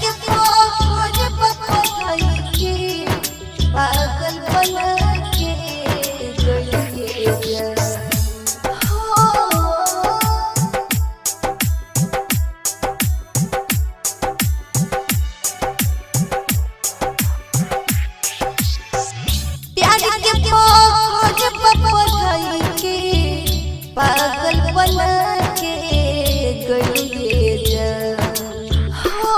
के पोर पकड़ाई के पागल बना के गइए जा पागल बना के गइए जा हो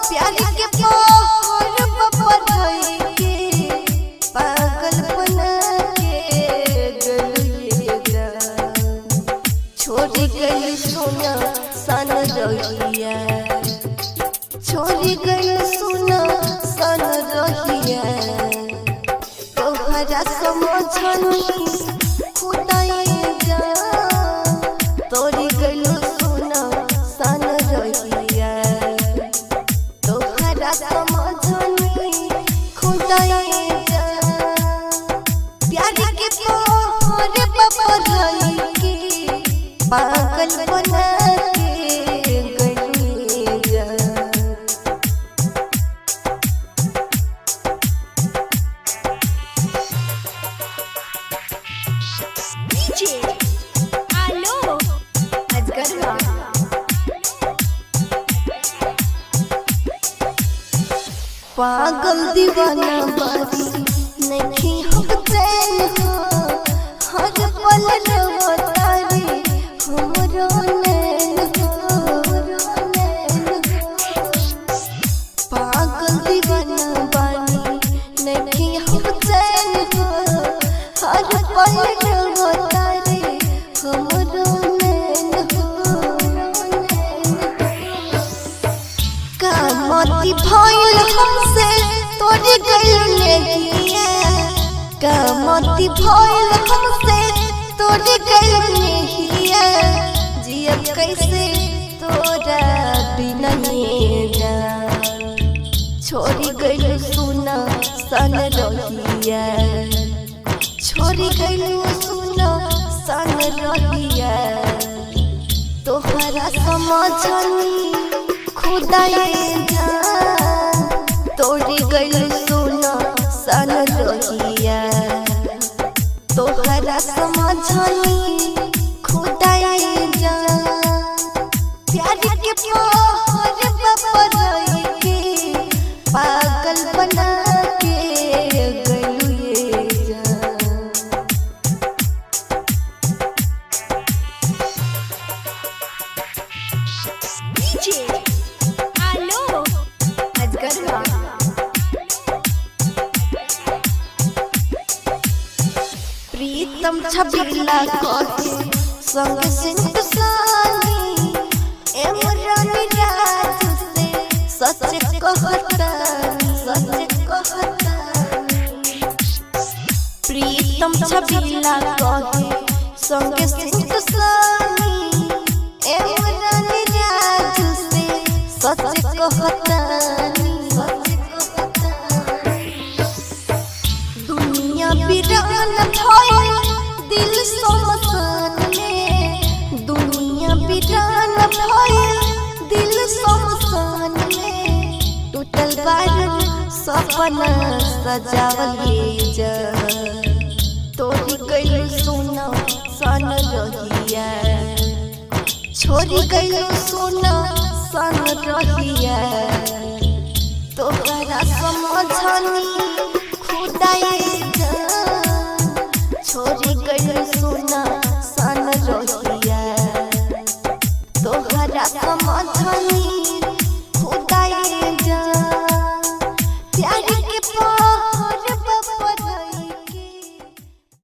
प्यार के पोर पकड़ाई के पागल बना के गइए जा छोड़ी गई सोना सन रहिया छोड़ी गई सोना सन रहिया तोहरा समझनी तोरी गइलो सोना सन रहिया तोहरा समझनी खुदाई जा प्यार के पोर पकड़ाई के पागल बना के गइए जा पागल दीवाना बारी नहीं हम चैन हो हर पल रोतारी हमरो नैन हो पागल दीवाना बारी नहीं हम चैन हो हर पल रोतारी हमरो नैन हो कामती भइल हमसे तोरी गइल नेहिया कामती भइल हमसे तोरी गइल नेहिया जियब कैसे तोरा बिना जा छोड़ी गइल सुना सन रहिया छोड़ी गइल सुना सन रहिया तोहरा समझनी खुदाई जा तोरी गइल सोना सन रहिया तोहरा समझनी खुदाई जा प्यार के पोर पकड़ाई के पागल बना के गइए जा प्रीतम छबिला कहे संग सिंध सानी एमरानी रात से सच कहतानी प्रीतम छबिला कहे संग सिंध सानी एमरानी रात से सच कहतानी दुनिया बिरान भइल दिल शमशान में दुनिया बिरान भइल दिल शमशान में टूटल बार सपना सजावल जा तोरी गइल सोना सन रहिया छोड़ी गइल सोना सन रहिया तोहरा समझनी खुदाई